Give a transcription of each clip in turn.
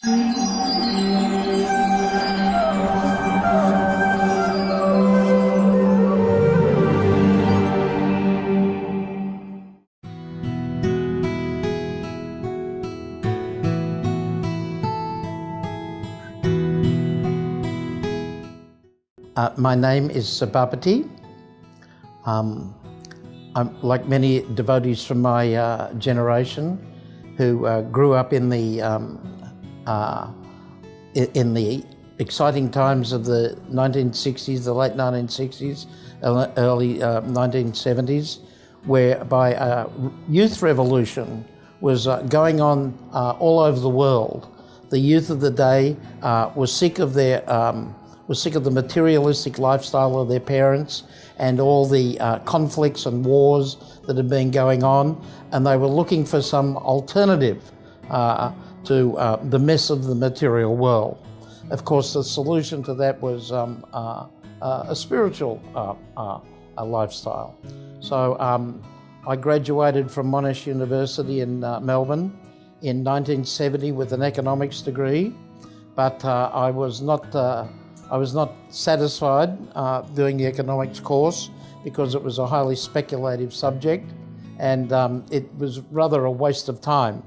My name is Sabhapati. I'm like many devotees from my generation who grew up in the exciting times of the 1960s, the late 1960s, early 1970s, whereby a youth revolution was going on all over the world. The youth of the day was sick of the materialistic lifestyle of their parents and all the conflicts and wars that had been going on, and they were looking for some alternative to the mess of the material world. Of course, the solution to that was a spiritual lifestyle. So I graduated from Monash University in Melbourne in 1970 with an economics degree, but I was not satisfied doing the economics course because it was a highly speculative subject, and it was rather a waste of time.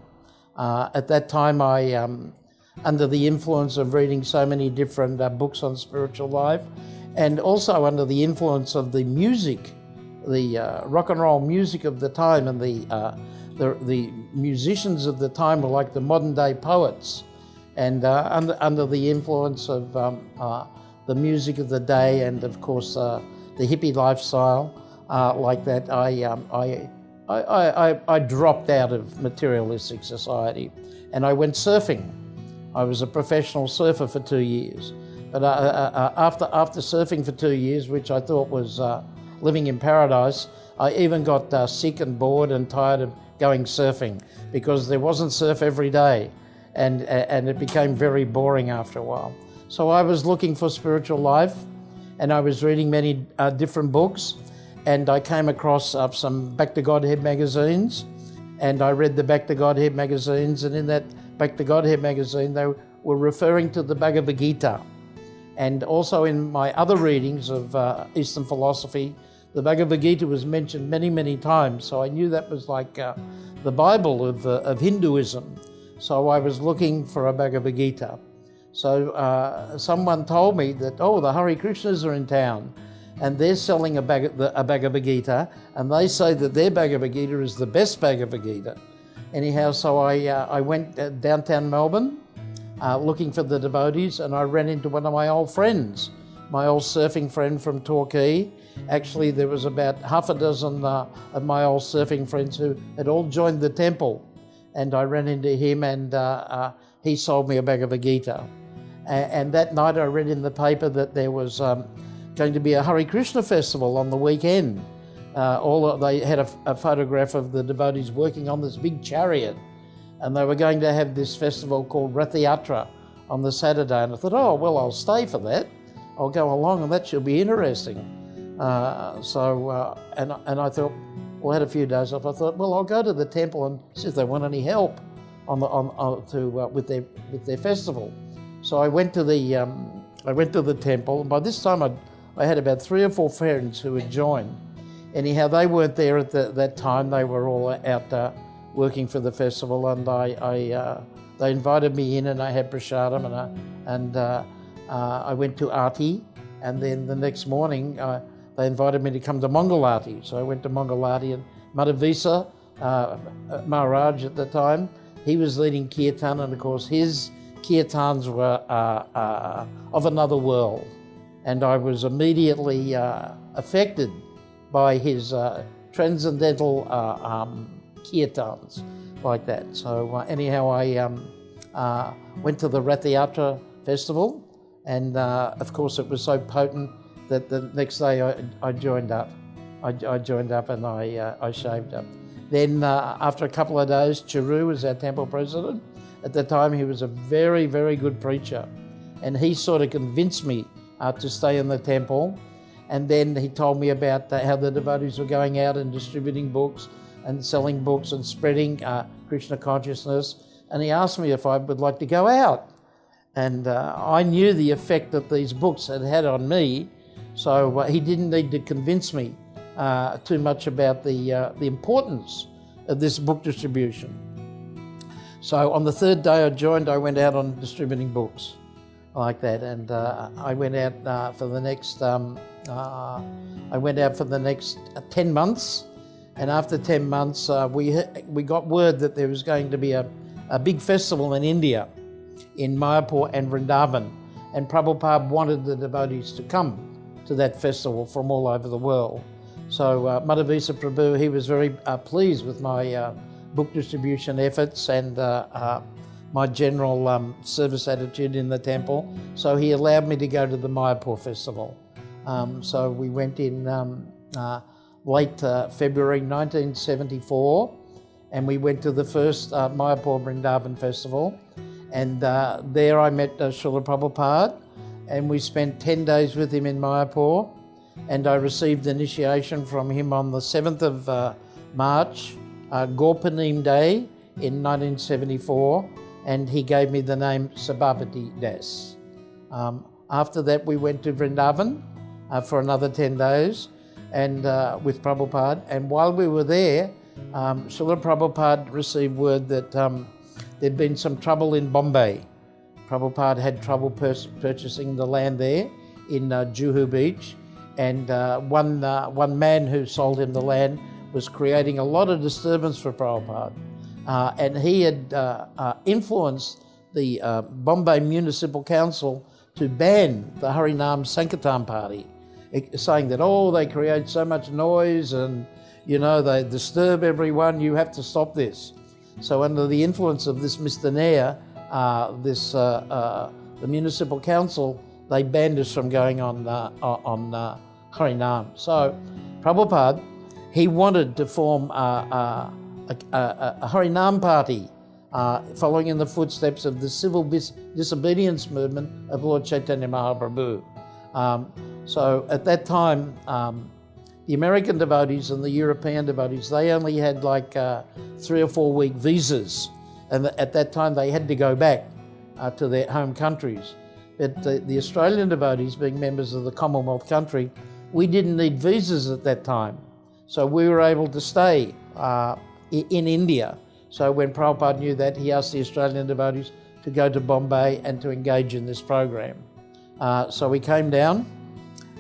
At that time, I, under the influence of reading so many different books on spiritual life, and also under the influence of the music, the rock and roll music of the time, and the musicians of the time were like the modern day poets. And under the influence of the music of the day, and of course the hippie lifestyle, like that, I dropped out of materialistic society, and I went surfing. I was a professional surfer for 2 years, but after surfing for 2 years, which I thought was living in paradise, I even got sick and bored and tired of going surfing because there wasn't surf every day. And it became very boring after a while. So I was looking for spiritual life, and I was reading many different books, and I came across some Back to Godhead magazines, and I read the Back to Godhead magazines, and in that Back to Godhead magazine they were referring to the Bhagavad Gita. And also in my other readings of Eastern philosophy, the Bhagavad Gita was mentioned many, many times, so I knew that was like the Bible of Hinduism. So I was looking for a Bhagavad Gita. So someone told me that, oh, the Hare Krishnas are in town, and they're selling a Bhagavad Gita, and they say that their Bhagavad Gita is the best Bhagavad Gita. Anyhow, so I went downtown Melbourne looking for the devotees, and I ran into one of my old friends, my old surfing friend from Torquay. Actually, there was about half a dozen of my old surfing friends who had all joined the temple. And I ran into him, and he sold me a Bhagavad Gita. And that night I read in the paper that there was going to be a Hare Krishna festival on the weekend. They had a photograph of the devotees working on this big chariot, and they were going to have this festival called Rath Yatra on the Saturday. And I thought, oh, well, I'll stay for that. I'll go along, and that should be interesting. And I thought, well, I had a few days off. I thought, well, I'll go to the temple and see if they want any help with their festival. So I went to the temple, and by this time I had about 3 or 4 friends who had joined. Anyhow, they weren't there at that time. They were all out working for the festival, and they invited me in, and I had prasadam, and I went to Aarti, and then the next morning they invited me to come to Mangalati. So I went to Mangalati, and Madhavisa Maharaj at the time, he was leading kirtan, and of course his kirtans were of another world. And I was immediately affected by his transcendental kirtans like that. So anyhow, I went to the Rath Yatra festival, and of course it was so potent that the next day I joined up. I joined up, and I shaved up. Then after a couple of days, Chiru was our temple president. At the time, he was a very, very good preacher, and he sort of convinced me to stay in the temple. And then he told me about how the devotees were going out and distributing books and selling books and spreading Krishna consciousness. and he asked me if I would like to go out. And I knew the effect that these books had had on me, so he didn't need to convince me too much about the importance of this book distribution. So on the third day I joined, I went out on distributing books like that, and I went out for the next 10 months. And after 10 months, we got word that there was going to be a big festival in India, in Mayapur and Vrindavan, and Prabhupada wanted the devotees to come to that festival from all over the world. So Madhavisa Prabhu, he was very pleased with my book distribution efforts and my general service attitude in the temple. So he allowed me to go to the Mayapur festival. So we went in late February 1974, and we went to the first Mayapur Vrindavan festival. And there I met Srila Prabhupada, and we spent 10 days with him in Mayapur. And I received initiation from him on the 7th of March, Gorpanim Day in 1974, and he gave me the name Sabhapati Das. After that, we went to Vrindavan for another 10 days and with Prabhupada. And while we were there, Srila Prabhupada received word that there'd been some trouble in Bombay. Prabhupada had trouble purchasing the land there in Juhu Beach, and one man who sold him the land was creating a lot of disturbance for Prabhupada. And he had influenced the Bombay Municipal Council to ban the Harinam Sankirtan party, saying that, they create so much noise and, they disturb everyone, you have to stop this. So under the influence of this Mr. Nair, the municipal council, they banned us from going on Harinam. So Prabhupada, he wanted to form a Harinam party, following in the footsteps of the civil disobedience movement of Lord Chaitanya Mahaprabhu. So at that time, the American devotees and the European devotees, they only had like 3 or 4 week visas. And at that time, they had to go back to their home countries. But the Australian devotees, being members of the Commonwealth country, we didn't need visas at that time. So we were able to stay in India. So when Prabhupada knew that, he asked the Australian devotees to go to Bombay and to engage in this program. So we came down.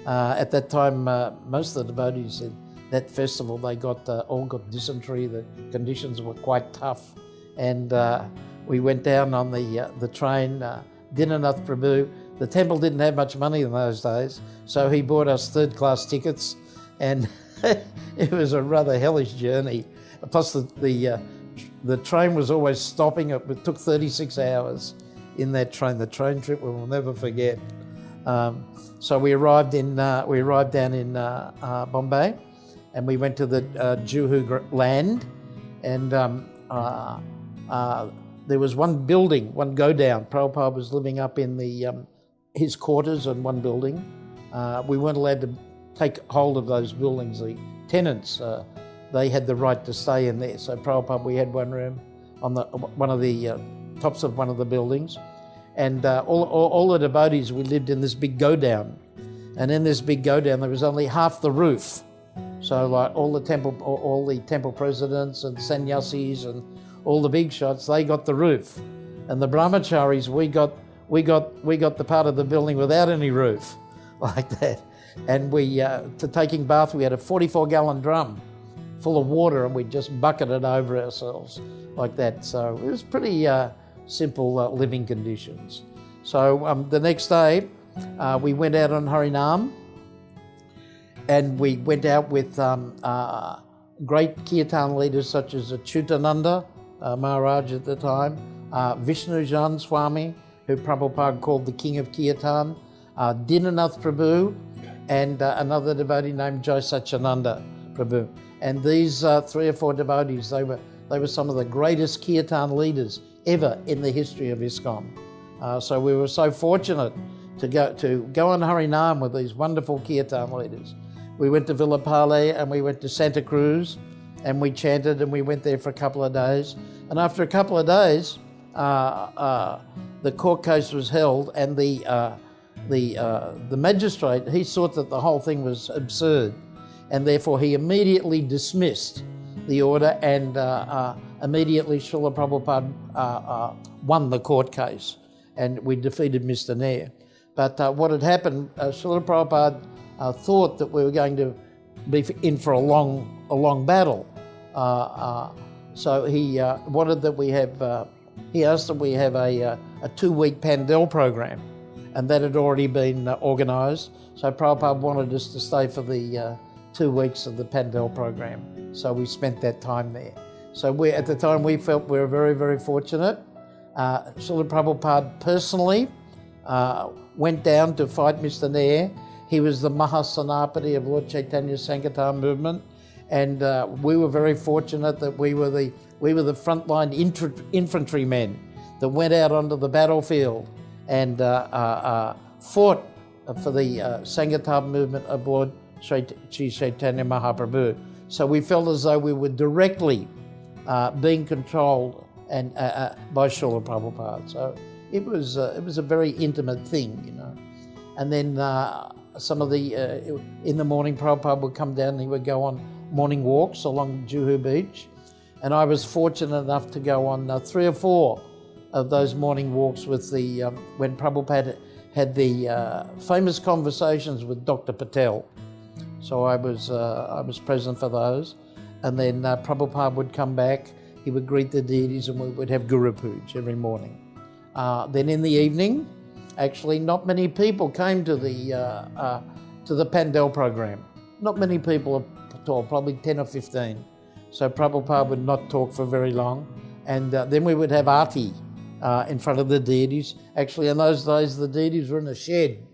At that time, most of the devotees in that festival, they all got dysentery. The conditions were quite tough. And we went down on the train. Dinanath Prabhu, the temple didn't have much money in those days, so he bought us third-class tickets, and it was a rather hellish journey. Plus the train was always stopping. It took 36 hours in that train. The train trip we will never forget. So we arrived down in Bombay, and we went to the Juhu land, and there was one building, one go down. Prabhupada was living up in his quarters in one building. We weren't allowed to take hold of those buildings. The tenants, they had the right to stay in there. So Prabhupada, we had one room on one of the tops of one of the buildings. And all the devotees, we lived in this big go down. And in this big go down, there was only half the roof. So like all the temple presidents and sannyasis and all the big shots, they got the roof. And the brahmacharis, we got the part of the building without any roof, like that. And to taking bath, we had a 44-gallon drum full of water, and we just bucketed over ourselves like that. So it was pretty simple living conditions. So the next day, we went out on Harinam, and we went out with great kirtan leaders such as Achyutananda Maharaj at the time, Vishnujan Swami, who Prabhupada called the King of Kirtan, Dinanath Prabhu, and another devotee named Jai Satchananda Prabhu. And these 3 or 4 devotees, they were some of the greatest kirtan leaders ever in the history of ISKCON. So we were so fortunate to go on Harinam with these wonderful kirtan leaders. We went to Villapale and we went to Santa Cruz, and we chanted, and we went there for a couple of days. And after a couple of days, the court case was held, and the magistrate, he thought that the whole thing was absurd, and therefore he immediately dismissed the order, and immediately Srila Prabhupada won the court case, and we defeated Mr. Nair. But what had happened, Srila Prabhupada thought that we were going to be in for a long battle. So he wanted that we have, he asked that we have a 2-week Pandel program, and that had already been organised. So Prabhupada wanted us to stay for the 2 weeks of the Pandel program. So we spent that time there. So at the time we felt we were very, very fortunate. Srila Prabhupada personally went down to fight Mr. Nair. He was the Mahasanapati of Lord Chaitanya's Sankirtan movement, and we were very fortunate that we were the frontline infantrymen that went out onto the battlefield and fought for the Sankirtan movement of Lord Sri Chaitanya Mahaprabhu. So we felt as though we were directly being controlled and by Srila Prabhupada. So it was a very intimate thing, you know. And then some of the in the morning, Prabhupada would come down and he would go on morning walks along Juhu Beach, and I was fortunate enough to go on 3 or 4 of those morning walks with the when Prabhupada had the famous conversations with Dr. Patel. So I was present for those, and then Prabhupada would come back. He would greet the deities, and we would have Guru Puja every morning. Then in the evening, actually, not many people came to the Pandel program. Not many people at all, probably 10 or 15. So Prabhupada would not talk for very long, and then we would have Aarti in front of the deities. Actually, in those days, the deities were in a shed.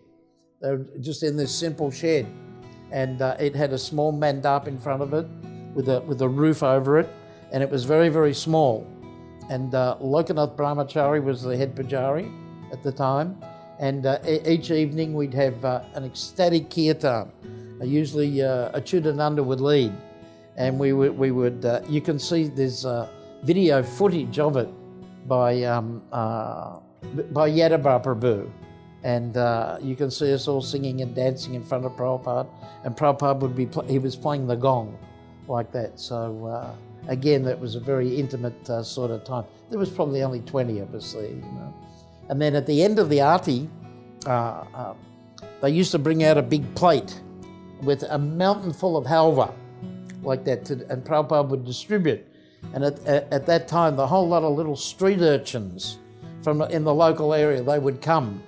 They were just in this simple shed, and it had a small mandap in front of it with a roof over it, and it was very, very small. And Lokanath Brahmachari was the head pujari at the time, and each evening we'd have an ecstatic kirtan. Usually Achyutananda would lead, and we would you can see there's video footage of it by Yadabha Prabhu, and you can see us all singing and dancing in front of Prabhupada, and Prabhupada he was playing the gong like that. So again, that was a very intimate sort of time. There was probably only 20 of us there, you know. And then at the end of the Aarti, they used to bring out a big plate with a mountain full of halva, like that, and Prabhupada would distribute. And at that time, the whole lot of little street urchins in the local area, they would come,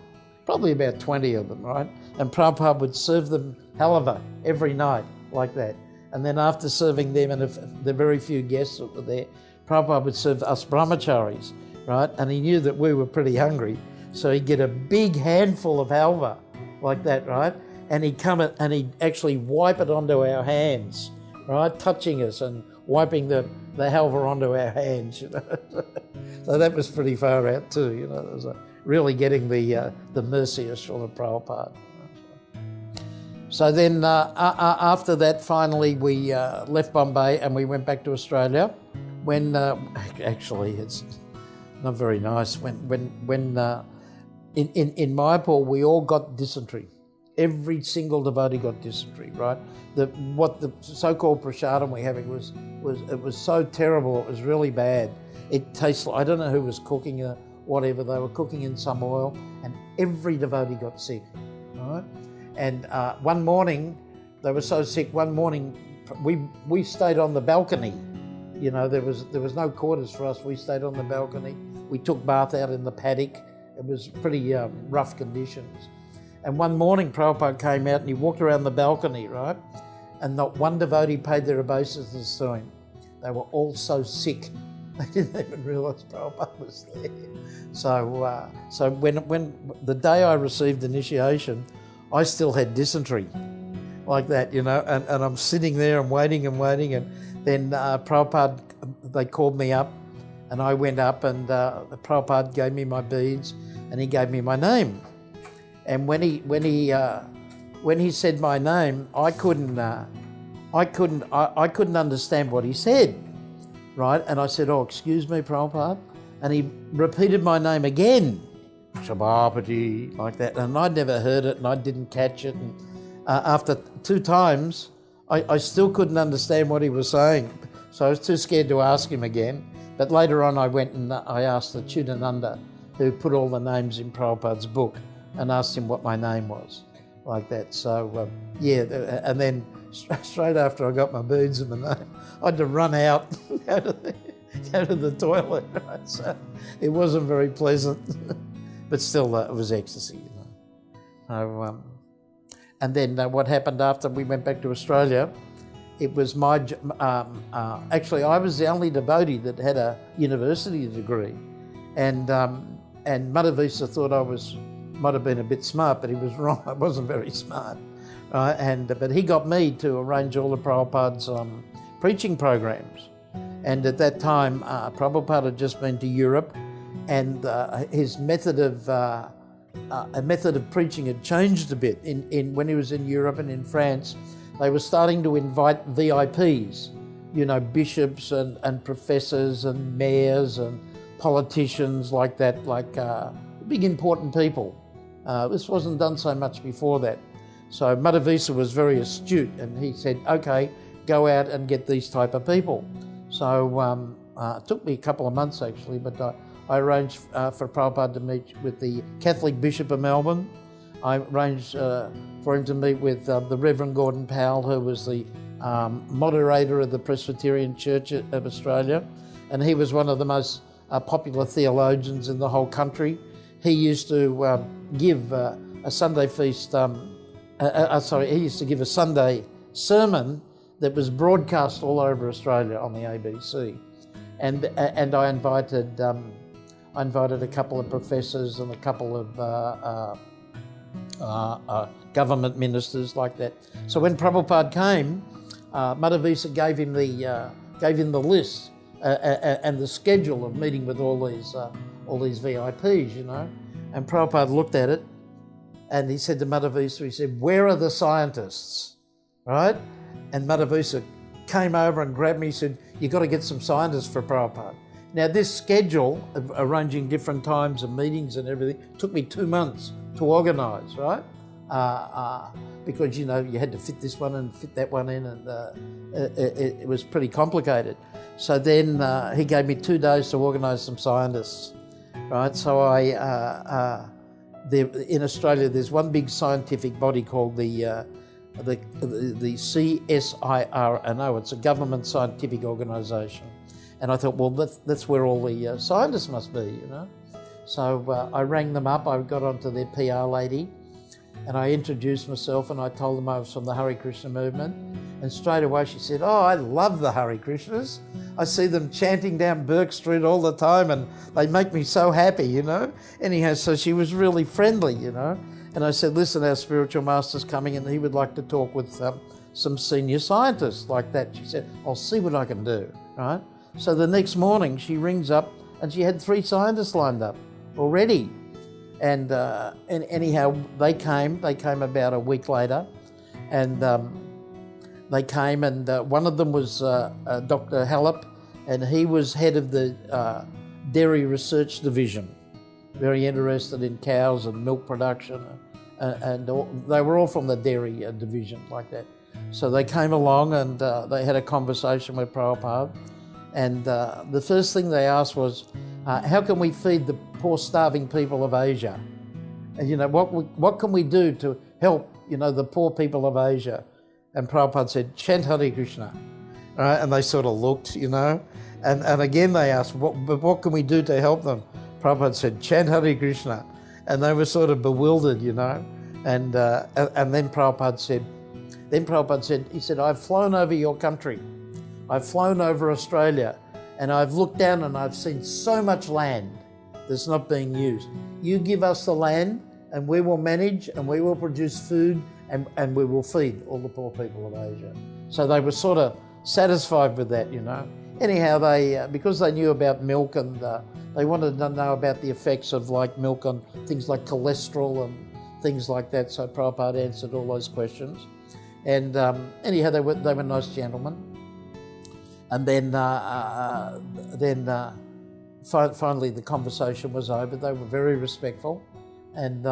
probably about 20 of them, right? And Prabhupada would serve them halva every night, like that. And then after serving them, and if the very few guests that were there, Prabhupada would serve us brahmacharis, right? And he knew that we were pretty hungry, so he'd get a big handful of halva, like that, right? And he'd come and he'd actually wipe it onto our hands, right? Touching us and wiping the halva onto our hands, you know. So that was pretty far out too, you know. It was really getting the mercy of Srila Prabhupada. So then after that, finally we left Bombay and we went back to Australia. When actually it's not very nice. When in Mayapur we all got dysentery. Every single devotee got dysentery, right? What the so-called prasadam we're having was so terrible. It was really bad. It tastes like, I don't know who was cooking whatever. They were cooking in some oil, and every devotee got sick, right? And one morning, they were so sick. One morning, we stayed on the balcony. You know, there was no quarters for us. We stayed on the balcony. We took bath out in the paddock. It was pretty rough conditions. And one morning, Prabhupada came out and he walked around the balcony, right? And not one devotee paid their obeisances to him. They were all so sick, they didn't even realise Prabhupada was there. So when the day I received initiation, I still had dysentery, like that, you know, and I'm sitting there and waiting, and then Prabhupada, they called me up, and I went up, and Prabhupada gave me my beads, and he gave me my name. And when he said my name, I couldn't understand what he said, right? And I said, "Oh, excuse me, Prabhupada," and he repeated my name again, Sabhapati, like that, and I'd never heard it and I didn't catch it. And after 2 times, I still couldn't understand what he was saying, so I was too scared to ask him again. But later on I went and I asked the Chudinanda, who put all the names in Prabhupada's book, and asked him what my name was, like that. So yeah, and then straight after I got my beads and my name, I had to run out, go to the toilet, right? So it wasn't very pleasant, but still it was ecstasy, you know. So, and then what happened after we went back to Australia, it was my, actually I was the only devotee that had a university degree, and Madhavisa thought I might have been a bit smart, but he was wrong. I wasn't very smart, right? But he got me to arrange all of Prabhupada's preaching programs, and at that time Prabhupada had just been to Europe, and his method of preaching had changed a bit. When he was in Europe and in France, they were starting to invite VIPs, you know, bishops and professors and mayors and politicians like that, like big important people. This wasn't done so much before that. So Madhavisa was very astute, and he said, okay, go out and get these type of people. So it took me a couple of months actually, but I arranged for Prabhupada to meet with the Catholic Bishop of Melbourne. I arranged for him to meet with the Reverend Gordon Powell, who was the moderator of the Presbyterian Church of Australia, and he was one of the most popular theologians in the whole country. He used to give a Sunday feast, he used to give a Sunday sermon that was broadcast all over Australia on the ABC. And I invited a couple of professors and a couple of government ministers like that. So when Prabhupada came, Madhavisa gave him the list and the schedule of meeting with all these VIPs, you know. And Prabhupada looked at it, and he said to Madhavisa, he said, "Where are the scientists?" Right? And Madhavisa came over and grabbed me. He said, "You've got to get some scientists for Prabhupada." Now, this schedule of arranging different times and meetings and everything took me 2 months to organise, right? Because, you know, you had to fit this one and fit that one in, and it was pretty complicated. So then he gave me 2 days to organise some scientists, right? So in Australia, there's one big scientific body called the CSIRO. It's a government scientific organisation. And I thought, well, that's where all the scientists must be, you know. So I rang them up, I got onto their PR lady, and I introduced myself, and I told them I was from the Hare Krishna movement. And straight away she said, "Oh, I love the Hare Krishnas. I see them chanting down Burke Street all the time, and they make me so happy, you know." Anyhow, so she was really friendly, you know. And I said, "Listen, our spiritual master's coming, and he would like to talk with some senior scientists," like that. She said, "I'll see what I can do," right? So the next morning she rings up, and she had 3 scientists lined up already. And anyhow, they came about a week later, and they came, and one of them was Dr. Hallop, and he was head of the Dairy Research Division, very interested in cows and milk production, and they were all from the dairy division like that. So they came along, and they had a conversation with Prabhupada, and the first thing they asked was, how can we feed the poor starving people of Asia? And, you know, what can we do to help, you know, the poor people of Asia? And Prabhupada said, "Chant Hare Krishna." All right? And they sort of looked, you know, and again they asked, what can we do to help them? Prabhupada said, "Chant Hare Krishna." And they were sort of bewildered, you know, and then Prabhupada said, he said, "I've flown over your country. I've flown over Australia, and I've looked down and I've seen so much land that's not being used. You give us the land, and we will manage, and we will produce food, and we will feed all the poor people of Asia." So they were sort of satisfied with that, you know. Anyhow, they because they knew about milk, and they wanted to know about the effects of like milk on things like cholesterol and things like that. So Prabhupada answered all those questions, and anyhow, they were nice gentlemen. And then finally the conversation was over. They were very respectful, and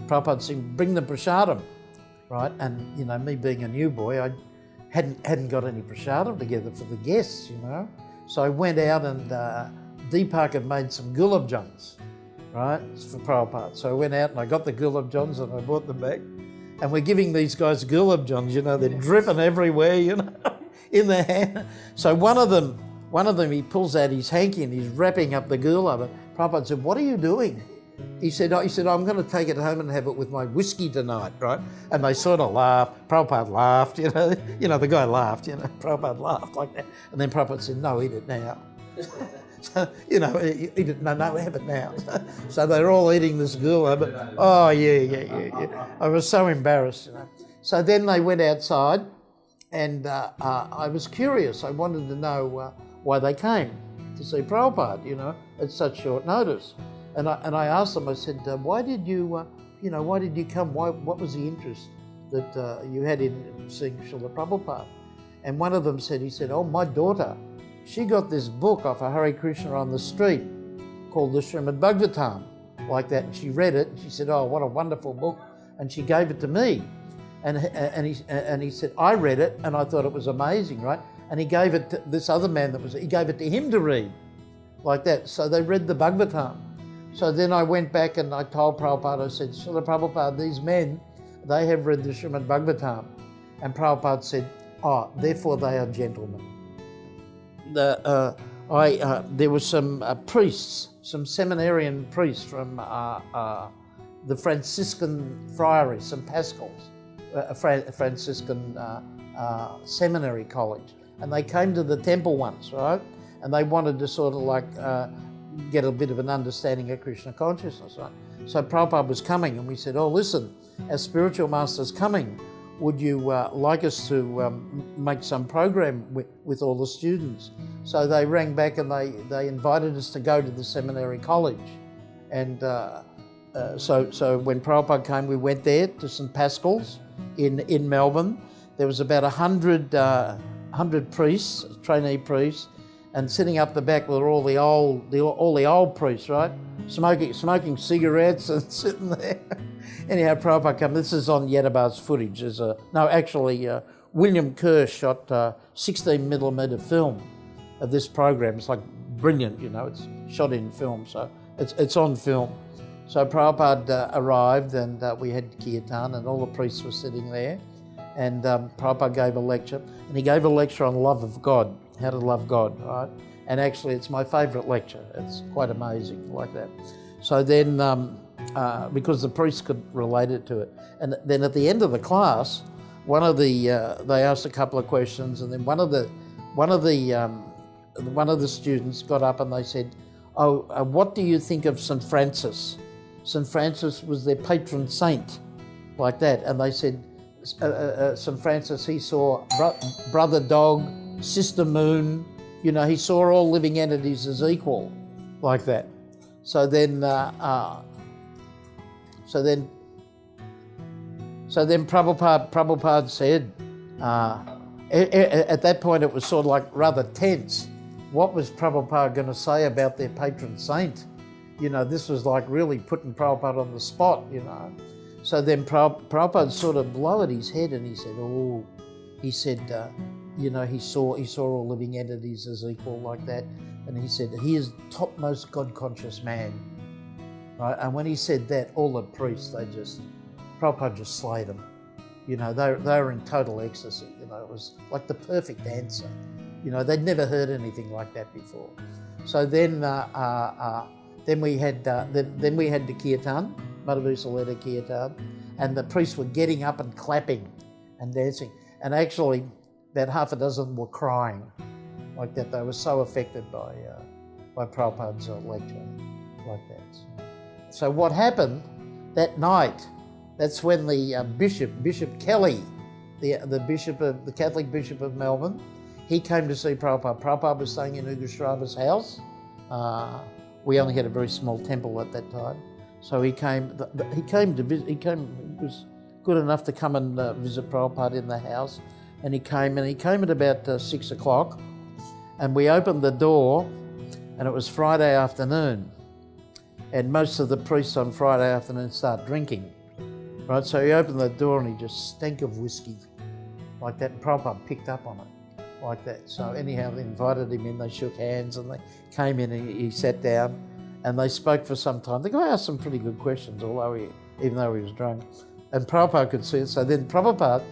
Prabhupada said, bring the prasadam, right? And, you know, me being a new boy, I hadn't got any prasadam together for the guests, you know. So I went out and Deepak had made some gulab jamuns, right, for Prabhupada. So I went out and I got the gulab jamuns and I brought them back. And we're giving these guys gulab jamuns, you know, they're dripping everywhere, you know, in their hand. So one of them, he pulls out his hanky and he's wrapping up the gulab. And Prabhupada said, what are you doing? He said, I'm going to take it home and have it with my whiskey tonight, right? And they sort of laughed. Prabhupada laughed, you know, the guy laughed, you know, Prabhupada laughed like that. And then Prabhupada said, no, eat it now. So, you know, eat it, no, have it now. So they're all eating this gulab. Oh, yeah. I was so embarrassed, you know. So then they went outside and I was curious. I wanted to know why they came to see Prabhupada, you know, at such short notice. And I asked them, I said, why did you come? What was the interest that you had in seeing Srila Prabhupada? And one of them said, oh, my daughter, she got this book off a Hare Krishna on the street called the Srimad Bhagavatam, like that. And she read it and she said, oh, what a wonderful book. And she gave it to me. And he said, I read it and I thought it was amazing, right? And he gave it to this other man he gave it to him to read, like that. So they read the Bhagavatam. So then I went back and I told Prabhupada, I said, Srila Prabhupada, these men, they have read the Srimad Bhagavatam. And Prabhupada said, oh, therefore they are gentlemen. There were some priests, some seminarian priests from the Franciscan friary, St. Pascal's, Franciscan seminary college. And they came to the temple once, right? And they wanted to sort of like get a bit of an understanding of Krishna consciousness, right? So Prabhupada was coming and we said, oh, listen, our spiritual master's coming. Would you like us to make some program with all the students? So they rang back and they invited us to go to the seminary college. And so when Prabhupada came, we went there to St. Pascal's in Melbourne. There was about 100 priests, trainee priests, and sitting up the back were all the old priests, right? Smoking cigarettes and sitting there. Anyhow, Prabhupada came. This is on Yadabar's footage. William Kerr shot 16mm film of this program. It's like brilliant, you know. It's shot in film, so it's on film. So Prabhupada arrived and we had kirtan and all the priests were sitting there. And Prabhupada gave a lecture, and he gave a lecture on love of God, how to love God, right? And actually, it's my favourite lecture. It's quite amazing, like that. So then, because the priests could relate it to it, and then at the end of the class, they asked a couple of questions, and then one of the students got up and they said, "Oh, what do you think of St. Francis?" St. Francis was their patron saint, like that, and they said, St. Francis, he saw brother dog, sister moon, you know, he saw all living entities as equal, like that. So then Prabhupada said, at that point it was sort of like rather tense. What was Prabhupada going to say about their patron saint? You know, this was like really putting Prabhupada on the spot, you know. So then Prabhupada sort of lowered his head and he said, you know, he saw all living entities as equal, like that. And he said, he is topmost God-conscious man. Right? And when he said that, all the priests, Prabhupada just slayed them. You know, they were in total ecstasy. You know, it was like the perfect answer. You know, they'd never heard anything like that before. So then we had the kirtan, Madhavisa led a kirtan, and the priests were getting up and clapping and dancing. And actually, about half a dozen were crying, like that. They were so affected by Prabhupada's lecture, like that. So what happened that night? That's when the Bishop Kelly, the Catholic Bishop of Melbourne, he came to see Prabhupada. Prabhupada was staying in Ugrashrava's house. We only had a very small temple at that time. So he was good enough to come and visit Prabhupada in the house. And he came at about 6 o'clock. And we opened the door and it was Friday afternoon, and most of the priests on Friday afternoon start drinking, right? So he opened the door and he just stank of whiskey, like that, and Prabhupada picked up on it, like that. So anyhow, they invited him in, they shook hands, and they came in and he sat down, and they spoke for some time. The guy asked some pretty good questions, even though he was drunk, and Prabhupada could see it. So then Prabhupada,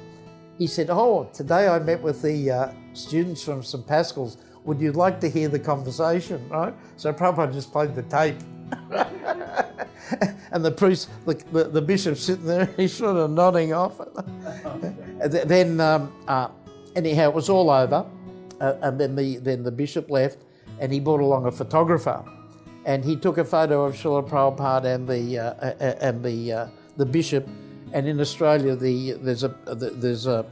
he said, oh, today I met with the students from St. Pascal's. Would you like to hear the conversation, right? So Prabhupada just played the tape. And the priest, the bishop sitting there, he's sort of nodding off. And then, anyhow, it was all over. And then the bishop left, and he brought along a photographer. And he took a photo of Srila Prabhupada and the bishop. And in Australia, there's the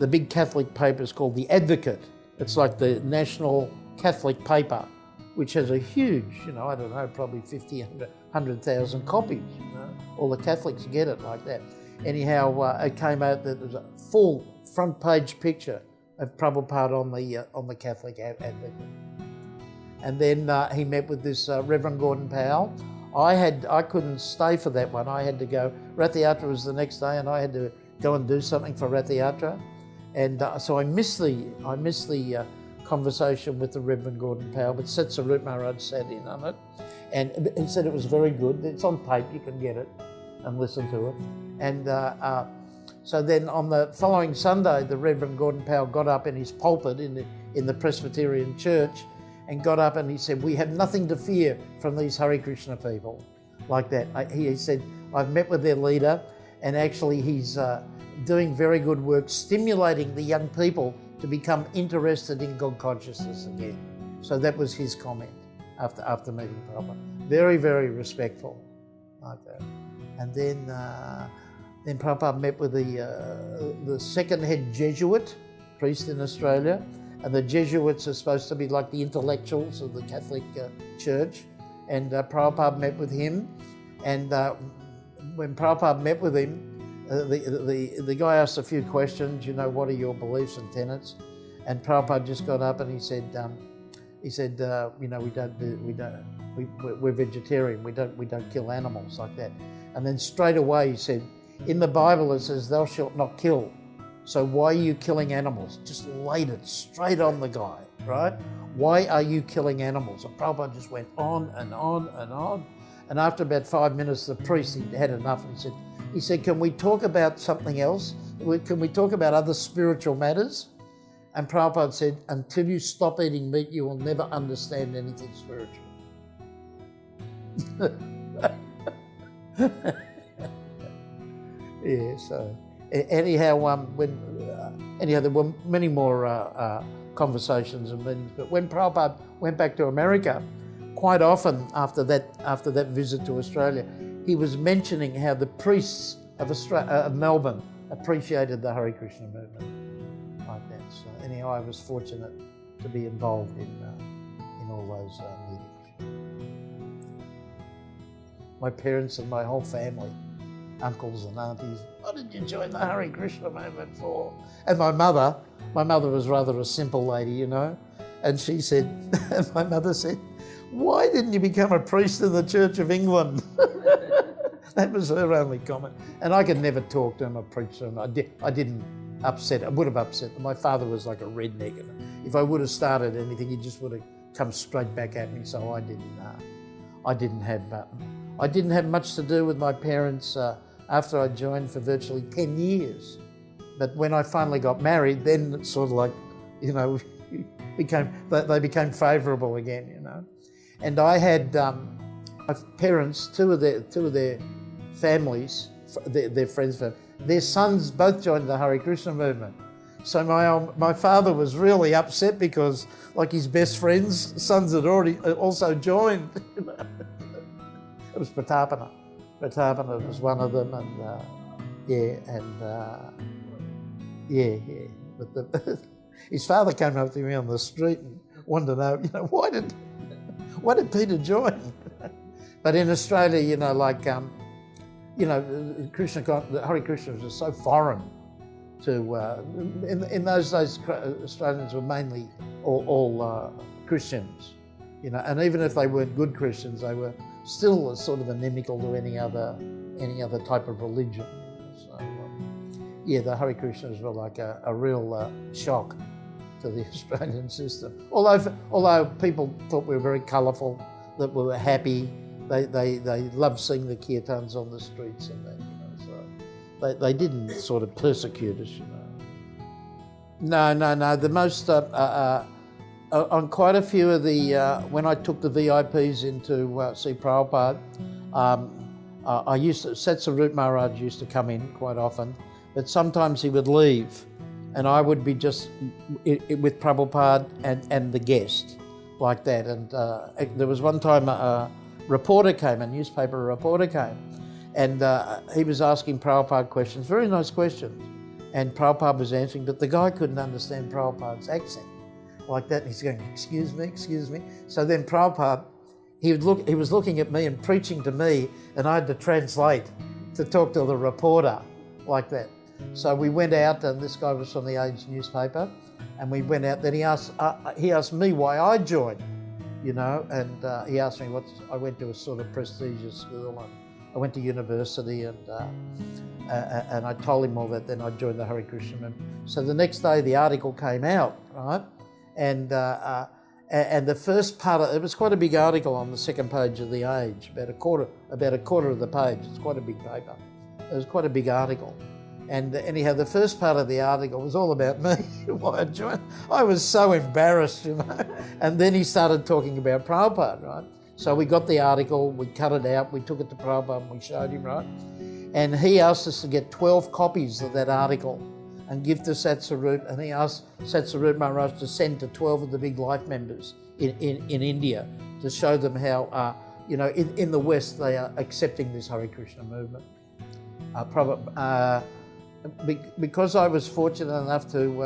big Catholic paper is called The Advocate. It's like the national Catholic paper, which has a huge, I don't know, probably 50, 100,000 copies. All the Catholics get it like that. Anyhow, it came out that there was a full front page picture of Prabhupada on the Catholic Advocate. And then he met with this Reverend Gordon Powell. I couldn't stay for that one. I had to go. Rath Yatra was the next day, and I had to go and do something for Rath Yatra. And so I missed the conversation with the Reverend Gordon Powell, but Setsarup Maharaj sat in on it, and he said it was very good. It's on tape, you can get it and listen to it. And so then on the following Sunday, the Reverend Gordon Powell got up in his pulpit in the Presbyterian church, and got up and he said, we have nothing to fear from these Hare Krishna people, like that. He said, I've met with their leader, and actually he's doing very good work stimulating the young people to become interested in God consciousness again. So that was his comment after meeting Prabhupada. Very, very respectful, like that. And then Prabhupada met with the second head Jesuit priest in Australia, and the Jesuits are supposed to be like the intellectuals of the Catholic Church, and Prabhupada met with him, and when Prabhupada met with him, the guy asked a few questions, what are your beliefs and tenets? And Prabhupada just got up and he said, we're vegetarian, we don't kill animals, like that. And then straight away he said, in the Bible it says, thou shalt not kill. So why are you killing animals? Just laid it straight on the guy, right? Why are you killing animals? And Prabhupada just went on and on and on. And after about 5 minutes, the priest, he had enough, and he said, can we talk about something else? Can we talk about other spiritual matters? And Prabhupada said, until you stop eating meat, you will never understand anything spiritual. Yeah, so anyhow, there were many more conversations and meetings, but when Prabhupada went back to America, quite often after that visit to Australia, he was mentioning how the priests of Melbourne appreciated the Hare Krishna movement, like that. So anyhow, I was fortunate to be involved in all those meetings. My parents and my whole family, uncles and aunties, what did you join the Hare Krishna movement for? And my mother was rather a simple lady, and she said, and my mother said, why didn't you become a priest in the Church of England? That was her only comment. And I could never talk to him or preach to him. I didn't upset, I would have upset them. My father was like a redneck, and if I would have started anything, he just would have come straight back at me. So I didn't have much to do with my parents after I joined for virtually 10 years. But when I finally got married, then it's sort of like, they became favourable again, And I had my parents, two of their families, their friends, their sons both joined the Hare Krishna movement. So my father was really upset because, like, his best friends' sons had already also joined. It was Pratapana. Pratapana was one of them, and But his father came up to me on the street and wanted to know, why did Peter join? But in Australia, the Hare Krishna was just so foreign to. In those days, Australians were mainly all Christians, you know, and even if they weren't good Christians, they were still sort of inimical to any other type of religion. So, yeah, the Hare Krishnas were like a real shock to the Australian system. Although people thought we were very colourful, that we were happy, they loved seeing the kirtans on the streets and that, you know, so they didn't sort of persecute us, you know. No. The most on quite a few of the when I took the VIPs into see Prabhupada, I used to, Satsarut Maharaj used to come in quite often, but sometimes he would leave, and I would be just with Prabhupada and the guest, like that. And there was one time a reporter came, a newspaper reporter came, and he was asking Prabhupada questions, very nice questions, and Prabhupada was answering, but the guy couldn't understand Prabhupada's accent, like that, and he's going, excuse me. So then Prabhupada, he was looking at me and preaching to me, and I had to translate to talk to the reporter, like that. So we went out, and this guy was from the Age newspaper, and we went out. Then he asked me why I joined, you know, and he asked me I went to a sort of prestigious school, and I went to university, and I told him all that. Then I joined the Hare Krishna movement. So the next day the article came out, right, and the first part of it was quite a big article on the second page of the Age, about a quarter of the page. It's quite a big paper. It was quite a big article. And anyhow, the first part of the article was all about me, why I joined. I was so embarrassed, you know. And then he started talking about Prabhupada, right? So we got the article, we cut it out, we took it to Prabhupada and we showed him, right? And he asked us to get 12 copies of that article and give to Satsarut, and he asked Satsarut Maharaj to send to 12 of the big life members in India to show them how, you know, in the West they are accepting this Hare Krishna movement. Because I was fortunate enough to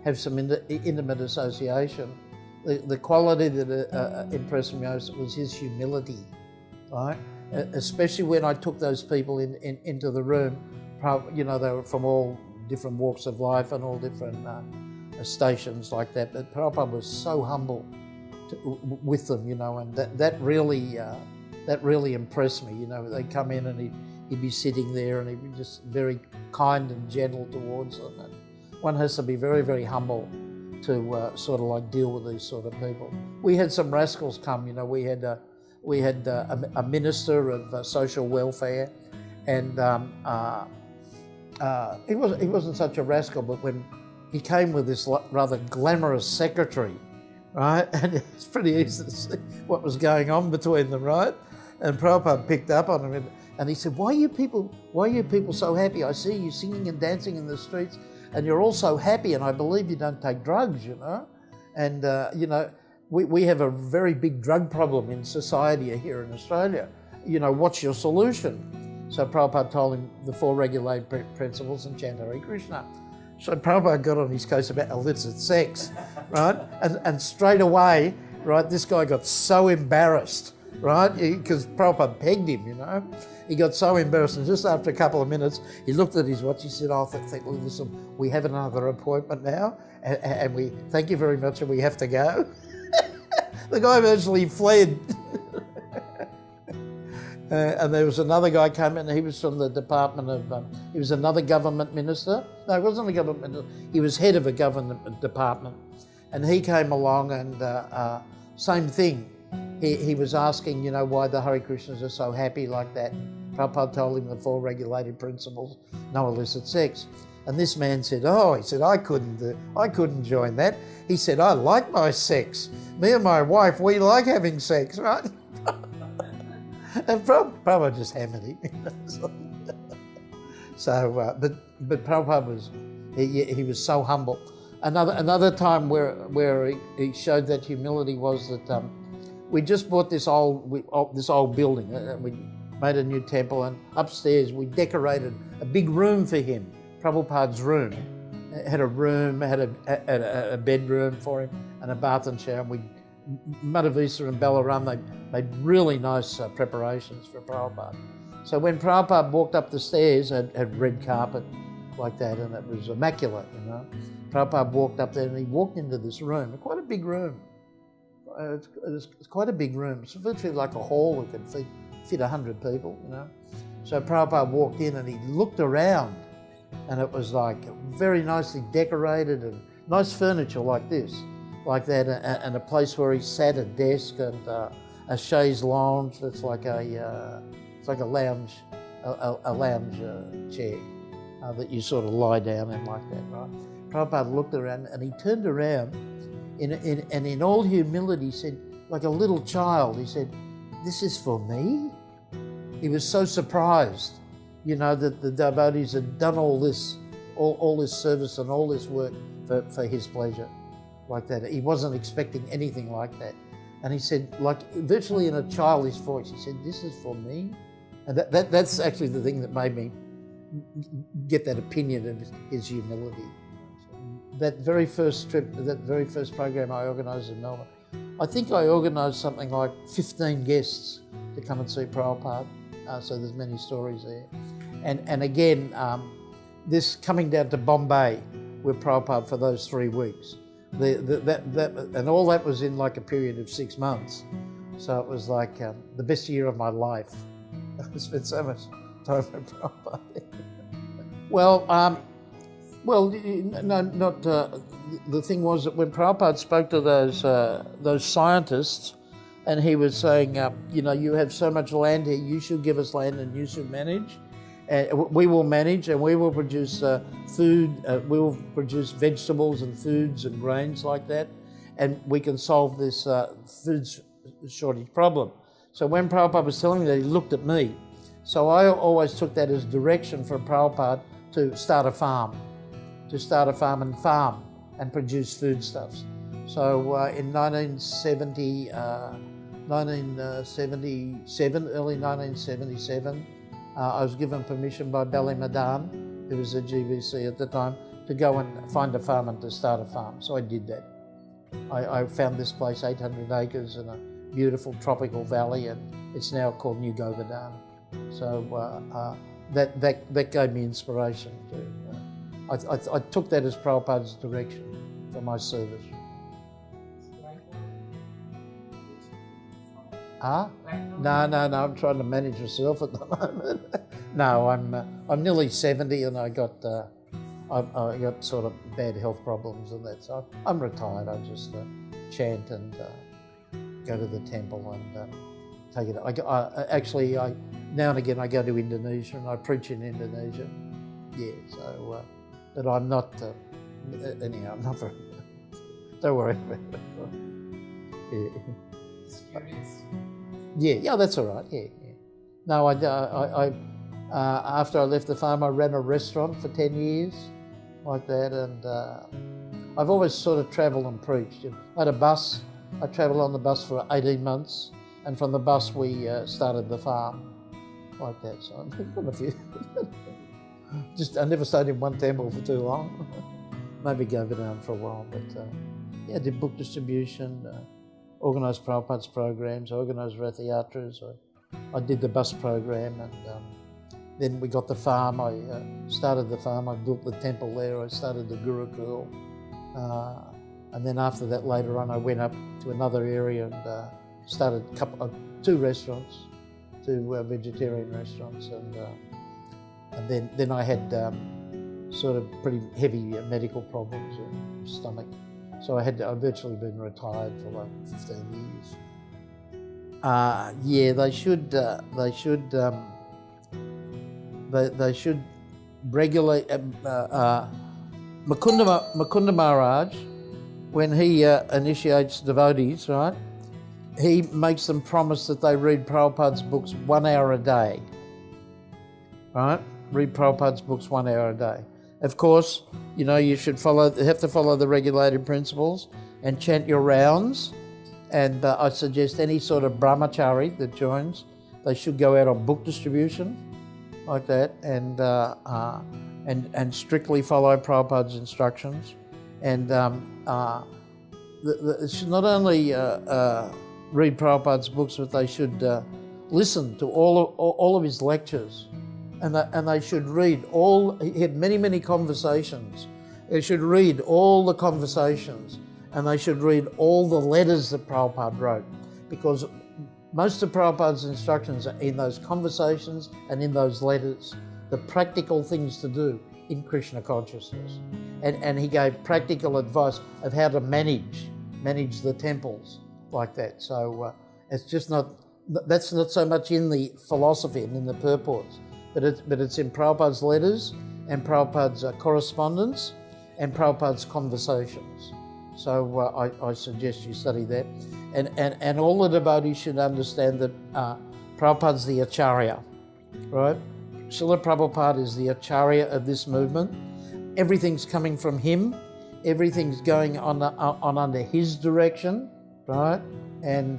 have some intimate association, the quality that impressed me most was his humility, right? Especially when I took those people into the room, you know, they were from all different walks of life and all different stations like that. But Prabhupada was so humble with them, you know, and that really impressed me. You know, they come in and he'd be sitting there and he'd be just very kind and gentle towards them. And one has to be very, very humble to sort of like deal with these sort of people. We had some rascals come, you know, we had a minister of social welfare, and he wasn't such a rascal, but when he came with this rather glamorous secretary, right, and it's pretty easy to see what was going on between them, right? And Prabhupada picked up on him, and he said, why are you people so happy? I see you singing and dancing in the streets, and you're all so happy, and I believe you don't take drugs, you know? And, you know, we have a very big drug problem in society here in Australia. You know, what's your solution? So Prabhupada told him the 4 regulated principles and chant Hare Krishna. So Prabhupada got on his case about illicit sex, right? And straight away, right, this guy got so embarrassed, right? Because Prabhupada pegged him, you know. He got so embarrassed, and just after a couple of minutes, he looked at his watch. He said, "Oh, listen, we have another appointment now, and we thank you very much, and we have to go." The guy eventually fled. And there was another guy came in. He was from the department of. He was another government minister. No, he wasn't a government minister. He was head of a government department, and he came along, and same thing. He was asking, you know, why the Hare Krishnas are so happy like that. Prabhupada told him the 4 regulated principles, no illicit sex. And this man said, I couldn't join that. He said, I like my sex. Me and my wife, we like having sex, right? And Prabhupada just hammered him. So, but Prabhupada was, he was so humble. Another time where he showed that humility was that we just bought this old building. We made a new temple, and upstairs we decorated a big room for him, Prabhupada's room. It had a room, had a bedroom for him, and a bath and shower. And Madhavisa and Balaram, they made really nice preparations for Prabhupada. So when Prabhupada walked up the stairs, it had red carpet like that, and it was immaculate, you know. Prabhupada walked up there, and he walked into this room, quite a big room. it's quite a big room. It's virtually like a hall that could fit 100 people, you know. So Prabhupada walked in and he looked around, and it was like very nicely decorated and nice furniture like this, like that, and a place where he sat, a desk and a chaise lounge that's like it's like a lounge, a lounge chair that you sort of lie down in like that, right? Prabhupada looked around and he turned around and in all humility said, like a little child, he said, "This is for me?" He was so surprised, you know, that the devotees had done all this service and all this work for his pleasure, like that. He wasn't expecting anything like that. And he said, like virtually in a childish voice, he said, "This is for me?" And that's actually the thing that made me get that opinion of his humility. That very first trip, that very first program I organised in Melbourne, I think I organised something like 15 guests to come and see Prabhupada. So there's many stories there. And again, this coming down to Bombay with Prabhupada for those 3 weeks. And all that was in like a period of 6 months. So it was like the best year of my life. I spent so much time with Prabhupada. The thing was that when Prabhupada spoke to those scientists, and he was saying, you know, you have so much land here, you should give us land and you should manage. We will manage and we will produce food, we will produce vegetables and foods and grains like that, and we can solve this food shortage problem. So when Prabhupada was telling me that, he looked at me. So I always took that as direction from Prabhupada to start a farm and produce foodstuffs. So in 1977, early 1977, I was given permission by Bali Madan, who was a GVC at the time, to go and find a farm and to start a farm. So I did that. I found this place, 800 acres in a beautiful tropical valley, and it's now called New Govardhan. So that gave me inspiration to. I took that as Prabhupada's direction for my service. No, I'm trying to manage myself at the moment. No, I'm nearly 70 and I got sort of bad health problems and that, so I'm retired. I just chant and go to the temple and take it. Actually, now and again I go to Indonesia and I preach in Indonesia. Yeah, so, but I'm not, anyhow, I'm not very, don't worry about it. Yeah. Yeah, that's all right, yeah. No, I after I left the farm, I ran a restaurant for 10 years, like that, and I've always sort of travelled and preached. I had a bus, I travelled on the bus for 18 months, and from the bus we started the farm, like that, so I've got a few. I never stayed in one temple for too long. Maybe go down for a while, but yeah, I did book distribution, organised Prabhupada's programs, organised Rath Yatras. I did the bus program, and then we got the farm. I started the farm, I built the temple there, I started the Gurukul. And then after that, later on, I went up to another area and started two restaurants, two vegetarian restaurants, and then I had sort of pretty heavy medical problems in the stomach. So I've virtually been retired for like 15 years. Yeah, they should regulate Mukunda Maharaj, when he initiates devotees, right? He makes them promise that they read Prabhupada's books 1 hour a day, right? Read Prabhupada's books 1 hour a day. Of course, you know, you have to follow the regulated principles and chant your rounds. And I suggest any sort of brahmachari that joins, they should go out on book distribution, like that, and strictly follow Prabhupada's instructions. And they should not only read Prabhupada's books, but they should listen to all of his lectures. And they should read he had many conversations. They should read all the conversations and they should read all the letters that Prabhupada wrote, because most of Prabhupada's instructions are in those conversations and in those letters, the practical things to do in Krishna consciousness. And he gave practical advice of how to manage the temples like that. So it's just not, that's not so much in the philosophy and in the purports, but it's in Prabhupada's letters and Prabhupada's correspondence and Prabhupada's conversations. So I suggest you study that. And all the devotees should understand that Prabhupada's the Acharya, right? Srila Prabhupada is the Acharya of this movement. Everything's coming from him. Everything's going on under his direction, right? And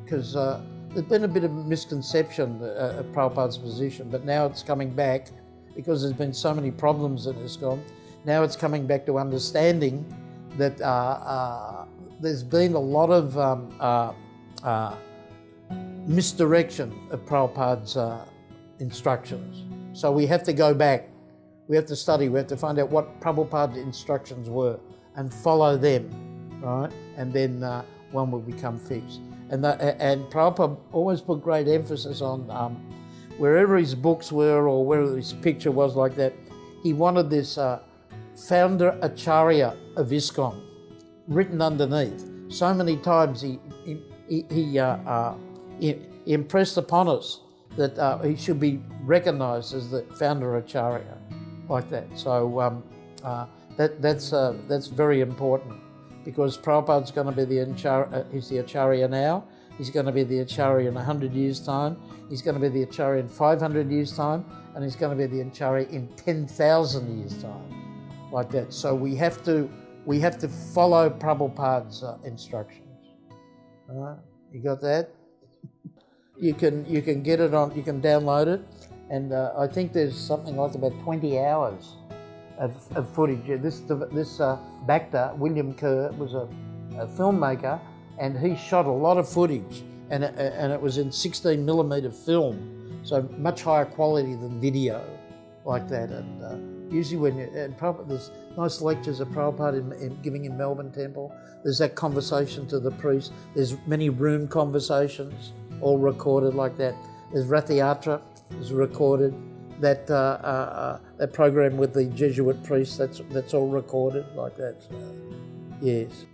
because there's been a bit of misconception of Prabhupada's position, but now it's coming back because there's been so many problems in ISKCON. Now it's coming back to understanding that there's been a lot of misdirection of Prabhupada's instructions. So we have to go back, we have to study, we have to find out what Prabhupada's instructions were and follow them, right? And then one will become fixed. And Prabhupada always put great emphasis on wherever his books were or wherever his picture was like that, he wanted this founder Acharya of ISKCON written underneath. So many times he impressed upon us that he should be recognized as the founder Acharya, like that. So that's very important, because Prabhupada's going to be the Acharya, he's the Acharya now, he's going to be the Acharya in 100 years' time, he's going to be the Acharya in 500 years' time, and he's going to be the Acharya in 10,000 years' time, like that. So we have to follow Prabhupada's instructions. All right, you got that? You can get it on, you can download it, and I think there's something like about 20 hours of footage. This Bhakta, William Kerr, was a filmmaker, and he shot a lot of footage, and it was in 16mm film, so much higher quality than video, like that. And usually when there's nice lectures of Prabhupada giving in Melbourne Temple. There's that conversation to the priest. There's many room conversations, all recorded like that. There's Rathayatra is recorded. That program with the Jesuit priests, that's all recorded like that. So, yes.